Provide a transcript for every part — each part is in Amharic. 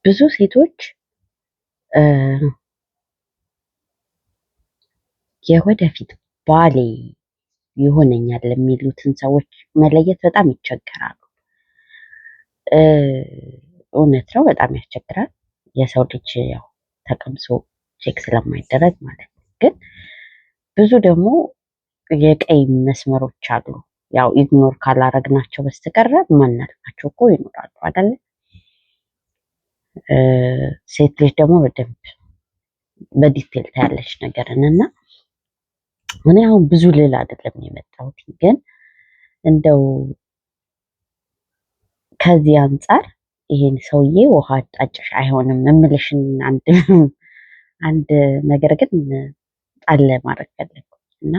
ብዙ ሴቶች የወደፊት ባሌ ይሆነኛል የሚሉትን ሰዎች መለየት በጣም ይቸገራሉ። እውነት ነው፣ በጣም ያስቸግራል። የሰው ልጅ ያው ተቀምሶ ቼክ ስለማይደረግ ማለት ነው። ግን ብዙ ደግሞ የቀይ መስመሮች አሉ። ያው ኢግኖር ካላረግናቸው በስተቀር ማናልፋቸው እኮ ይኖራሉ አይደለ? ሴት ልጅ ደግሞ በደንብ በዲቴል ታያለች ነገርን እና እኔ አሁን ብዙ ልል አይደለም የመጣሁት፣ ግን እንደው ከዚህ አንጻር ይሄን ሰውዬ ውሃ አጣጭሽ አይሆንም የምልሽን አንድ ነገር ግን ጣል ማድረግ ፈለግኩ እና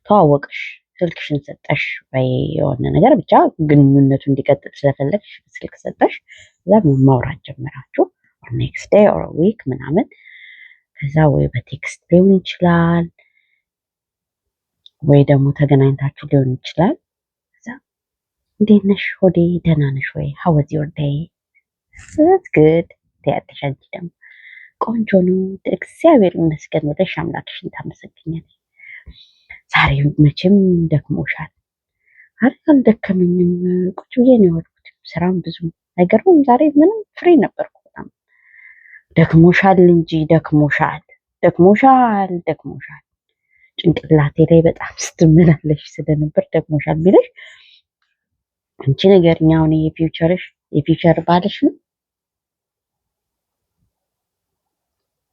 ተዋወቅሽ፣ ስልክሽን ሰጠሽ ወይ የሆነ ነገር ብቻ ግንኙነቱ እንዲቀጥል ስለፈለግሽ ስልክ ሰጠሽ፣ ለምን ማውራት ጀመራችሁ ኔክስት ዴይ ኦር ዊክ ምናምን። ከዛ ወይ በቴክስት ሊሆን ይችላል ወይ ደግሞ ተገናኝታችሁ ሊሆን ይችላል። ከዛ እንዴት ነሽ ሆዴ፣ ደህና ነሽ ወይ፣ ሃው ዋዝ ዮር ዴይ፣ that's good ትያለሽ። አንቺ ደግሞ ቆንጆ ነው እግዚአብሔር ይመስገን ብለሽ አምላክሽን ታመሰግኛለሽ። ዛሬ መቼም ደክሞሻል። አረ አልደከመኝም፣ ቁጭ ብዬ ነው የዋልኩት፣ ስራም ብዙ አይገርምም። ዛሬ ምንም ፍሪ ነበርኩ። በጣም ደክሞሻል እንጂ ደክሞሻል፣ ደክሞሻል፣ ደክሞሻል። ጭንቅላቴ ላይ በጣም ስትመላለሽ ስለነበር ደክሞሻል ቢለሽ አንቺ ንገሪኝ፣ አሁን የፊውቸር ባልሽ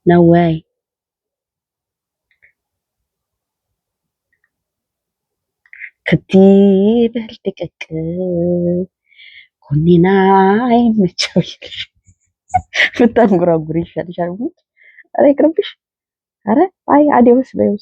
ነው ወይ? ክትበል ድቅቅ ኮኔና አይመቸው ይልሽ ብታንጎራጉሪ ይሻልሻል። ኧረ ይቅርብሽ። ኧረ አይ አዴውስ በይውስ